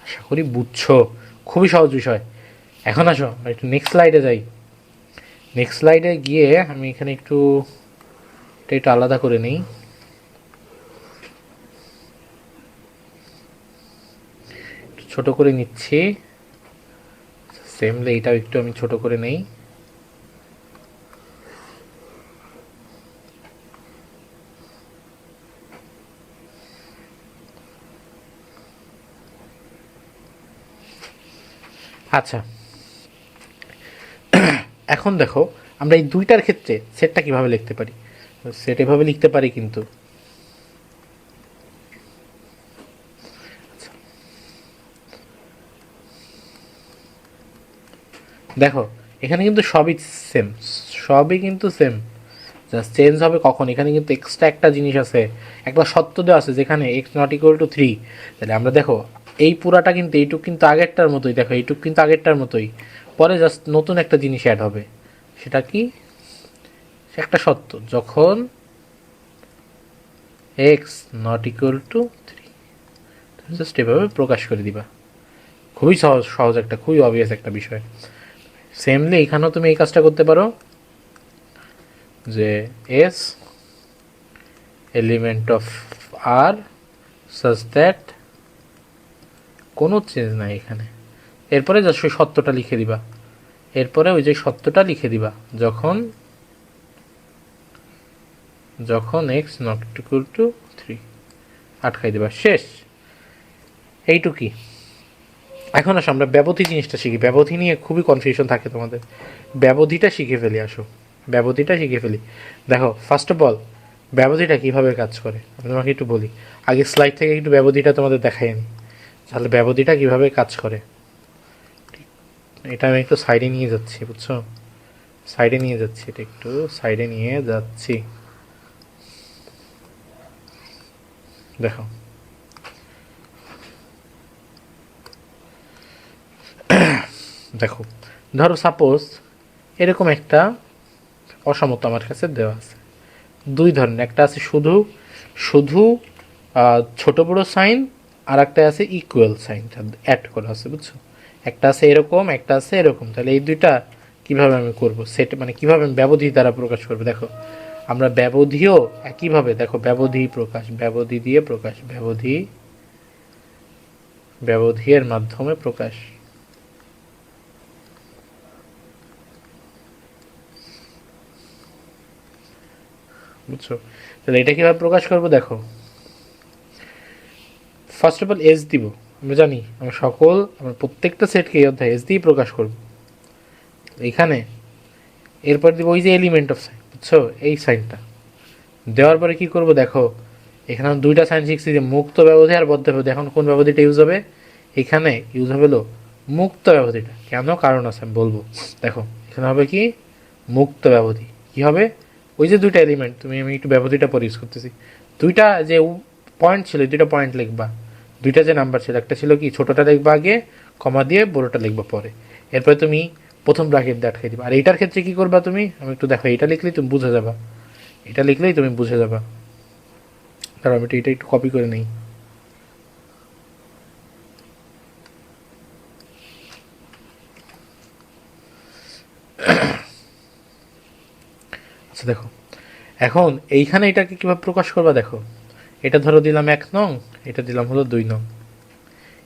আশা করি বুঝছো, খুবই সহজ বিষয়। এখন আসো একটু নেক্সট স্লাইডে যাই। নেক্সট স্লাইডে গিয়ে আমি এখানে একটু আলাদা করে নিই। ছোট করে নিচ্ছি, সেমলি এটাও একটু আমি ছোট করে নেই। আচ্ছা, এখন দেখো আমরা এই দুইটার ক্ষেত্রে সেটটা কিভাবে লিখতে পারি। সেট এভাবে লিখতে পারি, কিন্তু দেখো এখানে কিন্তু সবই সেম, সবই কিন্তু সেম, জাস্ট চেঞ্জ হবে কখন। এখানে কিন্তু এক্সট্রা একটা জিনিস আছে, একটা সত্য দেওয়া আছে যেখানে এক্স নট ইকুয়াল টু 3। তাহলে আমরা দেখো এই পুরাটা কিন্তু এইটুক কিন্তু আগেরটার মতোই, দেখো এইটুক কিন্তু আগেরটার মতোই, পরে জাস্ট নতুন একটা জিনিস অ্যাড হবে। সেটা কি? একটা সত্য, যখন x not equal to 3, just এভাবে প্রকাশ করে দিবা। খুবই সহজ সহজ একটা, খুবই অবভিয়াস একটা বিষয়। সেমলি এখানেও তুমি এই কাজটা করতে পারো, যে s element of R such that কোনো চেঞ্জ নাই এখানে। এরপরে জাস্ট ওই সত্যটা লিখে দিবা, এরপরে ওই যে সত্যটা লিখে দিবা, যখন যখন এক্স নট ইকুয়াল টু 3 আটকাই দিবা, শেষ। এইটুকুই। এখন আসো আমরা ব্যবধি জিনিসটা শিখি। ব্যবধি নিয়ে খুবই কনফিউশন থাকে তোমাদের, ব্যবধিটা শিখে ফেলি। আসো ব্যবধিটা শিখে ফেলি। দেখো ফার্স্ট অফ অল ব্যবধিটা কীভাবে কাজ করে আমি তোমাকে একটু বলি। আগে স্লাইড থেকে একটু ব্যবধিটা তোমাদের দেখাই আমি, তাহলে ব্যবধিটা কীভাবে কাজ করে। এটা আমি একটু সাইডে নিয়ে যাচ্ছি, বুঝছো, সাইডে নিয়ে যাচ্ছি, এটা একটু সাইডে নিয়ে যাচ্ছি। দেখো দেখো ধরো সাপোজ এরকম একটা অসমতা আমার কাছে দেওয়া আছে, দুই ধরনের, একটা আছে শুধু শুধু ছোট বড় সাইন, আর একটা আছে ইকুয়াল সাইনটা অ্যাড করা আছে, বুঝছো। একটা আছে এরকম, একটা আছে এরকম। তাহলে এই দুইটা কিভাবে আমি করব, সেট মানে কিভাবে আমি ব্যবধি দ্বারা প্রকাশ করবো। দেখো আমরা ব্যবধিও একইভাবে, দেখো ব্যবধি প্রকাশ, ব্যবধি দিয়ে প্রকাশ, ব্যবধি ব্যবধির মাধ্যমে প্রকাশ, বুঝছো। তাহলে এটা কিভাবে প্রকাশ করবো, দেখো ফার্স্ট অফ অল এস দিব। আমরা জানি আমরা আমরা প্রত্যেকটা সেটকে এই অধ্যায় এস দিয়ে প্রকাশ করব। এখানে এরপর দিব ওই যে এলিমেন্ট অফ সাইন, বুঝছো, এই সাইনটা দেওয়ার পরে কি করব, দেখো এখানে দুইটা সাইন শিখছি, যে মুক্ত ব্যবধি আর বদ্ধ ব্যবধি। এখন কোন ব্যবধিটা ইউজ হবে, এখানে ইউজ হবে হলো মুক্ত ব্যবধিটা। কেন, কারণ আছে আমি বলবো। দেখো এখানে হবে কি, মুক্ত ব্যবধি। কি হবে, ওই যে দুইটা এলিমেন্ট, আমি একটু ব্যবধিটা পরে ইউজ করতেছি, দুইটা যে পয়েন্ট ছিল, দুইটা পয়েন্ট লিখবা, দুইটা যে নাম্বার ছিল, একটা ছিল কি ছোটটা লিখবা আগে, কমা দিয়ে বড়টা লিখবা পরে, এরপরে তুমি প্রথম ব্র্যাকেট দিয়ে আটকে দিবা। আর এইটার ক্ষেত্রে কি করবা তুমি, আমি একটু দেখো, এটা লিখলেই তুমি বুঝে যাবা, এটা লিখলেই তুমি বুঝে যাবা। তারপর আমি এটা একটু কপি করে নেই। আচ্ছা দেখো এখন এইখানে এটাকে কিভাবে প্রকাশ করবা, দেখো এটা ধরো দিলাম 1 নং, এটা দিলাম হলো 2 নং।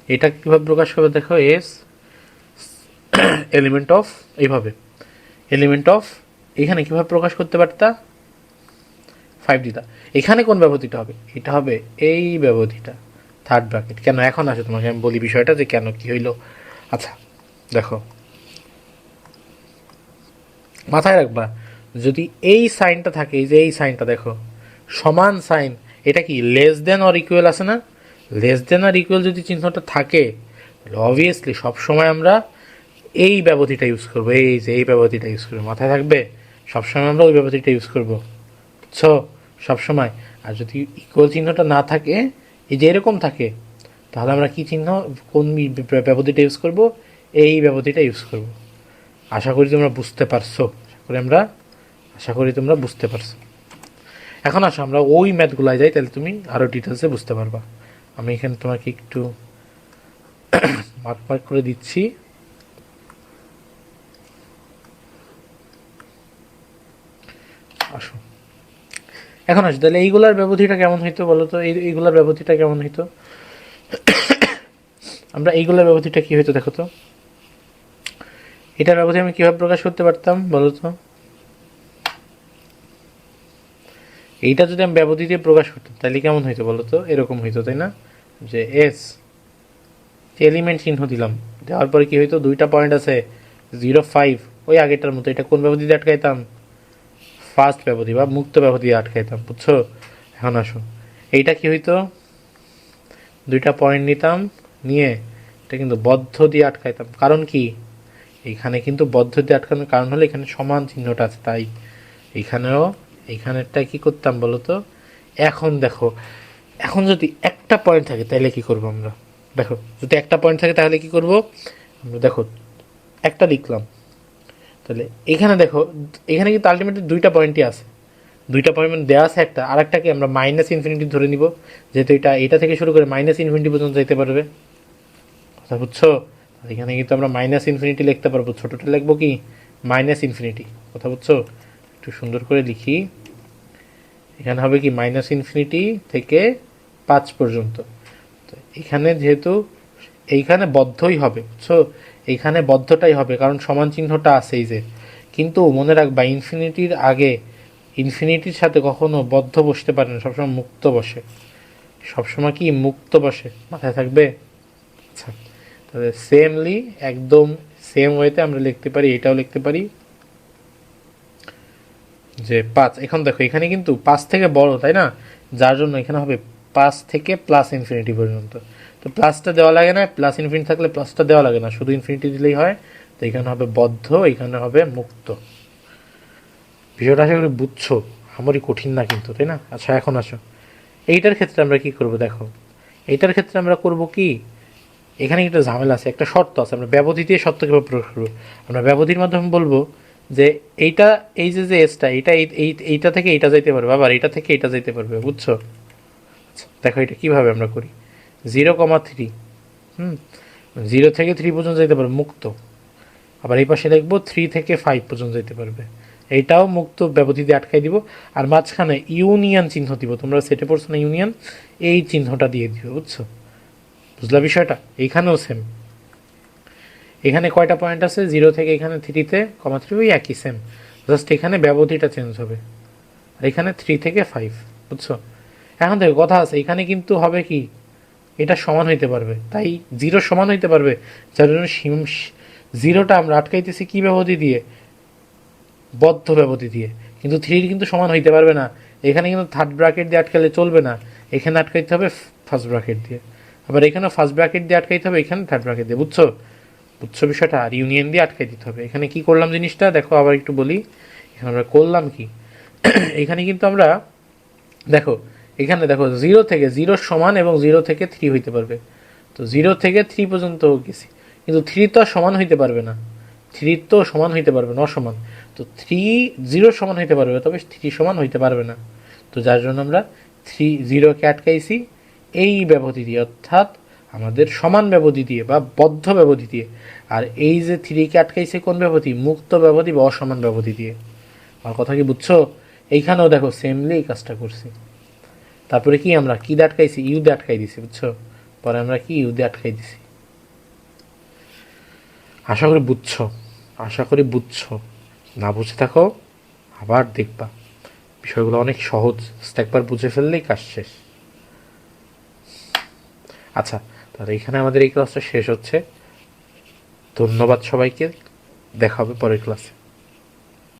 এটা কিভাবে প্রকাশ করবে, দেখো এস এলিমেন্ট অফ, এইভাবে এলিমেন্ট অফ, এখানে কিভাবে প্রকাশ করতে পারতা, 5 দিতা। এখানে কোন ব্যবধিটা হবে, এটা হবে এই ব্যবধিটা, থার্ড ব্র্যাকেট। কেন, এখন আসে তোমাকে আমি বলি বিষয়টা, যে কেন কি হইলো। আচ্ছা দেখো মাথায় রাখবা, যদি এই সাইনটা থাকে, এই যে এই সাইনটা দেখো সমান সাইন, এটা কি লেস দেন অর ইকুয়াল আছে না, লেস দেন আর ইকুয়াল যদি চিহ্নটা থাকে, অবভিয়াসলি সবসময় আমরা এই ব্যবধিটা ইউজ করবো, এই যে এই ব্যবধিটা ইউজ করবো, মাথায় থাকবে, সবসময় আমরা ওই ব্যবধিটা ইউজ করবো, বুঝছো, সবসময়। আর যদি ইকুয়াল চিহ্নটা না থাকে, এই যে এরকম থাকে, তাহলে আমরা কি চিহ্ন, কোন ব্যবধিটা ইউজ করব, এই ব্যবধিটা ইউজ করব। আশা করি তোমরা বুঝতে পারছো, আশা করি তোমরা বুঝতে পারছো। এখন আসো আমরা ওই ম্যাথগুলাই যাই, তাহলে তুমি আরও ডিটেলসে বুঝতে পারবা। আমি এখানে তোমাকে একটু মার্ক করে দিচ্ছি। আসো এখন আসো, তাহলে এইগুলার ব্যবধিটা কেমন হইতো বলো তো, এইগুলার ব্যবধিটা কেমন হইতো, আমরা এইগুলার ব্যবধিটা কি হইতো দেখো তো, এটার ব্যবধি আমি কিভাবে প্রকাশ করতে পারতাম বলো তো। এইটা যদি আমি ব্যবধি দিয়ে প্রকাশ করতাম তাহলে কেমন হইতো বলো তো, এরকম হইতো, তাই না, যে এস এলিমেন্ট চিহ্ন দিলাম, দেওয়ার পরে কি হইতো, দুইটা পয়েন্ট আছে 0.5, ওই আগেরটার মতো। এটা কোন ব্যবধি দিয়ে আটকাইতাম? ফার্স্ট ব্যবধি বা মুক্ত ব্যবধি দিয়ে আটকাইতাম, বুঝছো? এখন আসো, এইটা কি হইতো, দুইটা পয়েন্ট নিতাম, নিয়ে এটা কিন্তু বদ্ধ দিয়ে আটকাইতাম। কারণ কি, এইখানে কিন্তু বদ্ধ দিয়ে আটকানোর কারণ হলো এখানে সমান চিহ্নটা আছে, তাই এইখানেও এইখানেরটা কি করতাম বলো তো। এখন দেখো, এখন যদি একটা পয়েন্ট থাকে তাহলে কি করব আমরা? দেখো, যদি একটা পয়েন্ট থাকে তাহলে কি করব আমরা? দেখো, একটা লিখলাম, তাহলে এখানে দেখো, এখানে কিন্তু আলটিমেটলি দুইটা পয়েন্টই আছে, দুইটা পয়েন্ট দেওয়া আছে একটা, আর একটাকে আমরা মাইনাস ইনফিনিটি ধরে নিব, যেহেতু এটা থেকে শুরু করে মাইনাস ইনফিনিটি পর্যন্ত যেতে পারবে, কথা বুঝছো? এখানে কিন্তু আমরা মাইনাস ইনফিনিটি লিখতে পারবো, ছোটটা লিখবো কি মাইনাস ইনফিনিটি, কথা বুঝছো? একটু সুন্দর করে লিখি, এখানে হবে কি মাইনাস ইনফিনিটি থেকে 5 পর্যন্ত। তো এখানে যেহেতু এইখানে বদ্ধই হবে, বুঝছো? এইখানে বদ্ধটাই হবে, কারণ সমান চিহ্নটা আছে এই যে। কিন্তু মনে রাখবা, ইনফিনিটির আগে, ইনফিনিটির সাথে কখনো বদ্ধ বসতে পারে না, সবসময় মুক্ত বসে, সবসময় কি মুক্ত বসে, মাথায় থাকবে। আচ্ছা, তাহলে সেমলি একদম সেম ওয়েতে আমরা লিখতে পারি, এটাও লিখতে পারি যে 5। এখন দেখো, এখানে কিন্তু 5 থেকে বড়, তাই না? যার জন্য এখানে হবে 5 থেকে প্লাস ইনফিনিটি পর্যন্ত। তো প্লাসটা দেওয়া লাগে না, প্লাস ইনফিনিটি থাকলে প্লাসটা দেওয়া লাগে না, শুধু ইনফিনিটি দিলেই হয়। তো এখানে হবে বদ্ধ, এখানে হবে মুক্ত। বিষয়টা আশা করি বুঝছো, আমারই কঠিন না কিন্তু, তাই না? আচ্ছা, এখন আসো, এইটার ক্ষেত্রে আমরা কি করব দেখো। এইটার ক্ষেত্রে আমরা করব কি, এখানে একটা ঝামেলা আছে, একটা শর্ত আছে, আমরা ব্যবধি দিয়ে শর্ত কীভাবে প্রয়োগ করবো? আমরা ব্যবধির মাধ্যমে বলবো যে এইটা, এই যে এসটা, এইটা এইটা থেকে এইটা যাইতে পারবে, আবার এইটা থেকে এইটা যাইতে পারবে, বুঝছো? আচ্ছা, দেখো এটা কিভাবে আমরা করি। 0,3, 0 থেকে 3 পর্যন্ত যেতে পারবে, মুক্ত। আবার এই পাশে লিখবো 3 থেকে 5 পর্যন্ত যেতে পারবে, এইটাও মুক্ত ব্যবধি দিয়ে আটকাই দিব। আর মাঝখানে ইউনিয়ন চিহ্ন দিব, তোমরা সেটে পড়ছো না ইউনিয়ন, এই চিহ্নটা দিয়ে দিবে, বুঝছো? বুঝলা বিষয়টা? এইখানেও সেম, এখানে কয়টা পয়েন্ট আছে, 0 থেকে এখানে 3-তে, 3 ওই একই সেম, জাস্ট এখানে ব্যবধিটা চেঞ্জ হবে, আর এখানে 3 থেকে 5, বুঝছো? এখন দেখো, কথা আছে, এখানে কিন্তু হবে কি, এটা সমান হইতে পারবে, তাই 0 সমান হইতে পারবে, যার জন্য 0টা আমরা আটকাইতেছি কি ব্যবধি দিয়ে, বদ্ধ ব্যবধি দিয়ে। কিন্তু 3 কিন্তু সমান হইতে পারবে না, এখানে কিন্তু থার্ড ব্র্যাকেট দিয়ে আটকালে চলবে না, এখানে আটকাইতে হবে ফার্স্ট ব্র্যাকেট দিয়ে, আবার এখানে ফার্স্ট ব্র্যাকেট দিয়ে আটকাইতে হবে, এখানে থার্ড ব্র্যাকেট দিয়ে, বুঝছো? বুঝছো বিষয়টা? আর ইউনিয়ন দিয়ে আটকাই দিতে হবে। এখানে কি করলাম জিনিসটা দেখো, আবার একটু বলি, এখানে আমরা করলাম কি, এখানে কিন্তু আমরা দেখো, এখানে দেখো 0 থেকে 0 সমান এবং 0 থেকে 3 হইতে পারবে, তো 0 থেকে 3 পর্যন্ত গেছি, কিন্তু 3 তো সমান হইতে পারবে না, 3 তো সমান হইতে পারবে না, অসমান। তো 0 সমান হইতে পারবে, তবে 3 সমান হইতে পারবে না। তো যার জন্য আমরা 0কে আটকাইছি এই ব্যবধি দিয়ে, অর্থাৎ আমাদের সমান ব্যবধি দিয়ে বা বদ্ধ ব্যবধি দিয়ে। আর এই যে 3কে আটকাইছে কোন ব্যবধি, মুক্ত ব্যবধি বা অসমান ব্যবধি দিয়ে। আমার কথা কি বুঝছো? এইখানেও দেখো সেমলি এই কাজটা করছি। তারপরে কি আমরা কি দিয়ে আটকাইছি, ইউ দিয়ে আটকাই দিছি, বুঝছো? পরে আমরা কি ইউ দিয়ে আটকাই দিছি। আশা করি বুঝছো, আশা করি বুঝছো। না বুঝে থাকো আবার দেখবা, বিষয়গুলো অনেক সহজ, একবার বুঝে ফেললেই কাজ শেষ। আচ্ছা, তাহলে এখানে আমাদের এই ক্লাসটা শেষ হচ্ছে। ধন্যবাদ সবাইকে, দেখা হবে পরের ক্লাসে।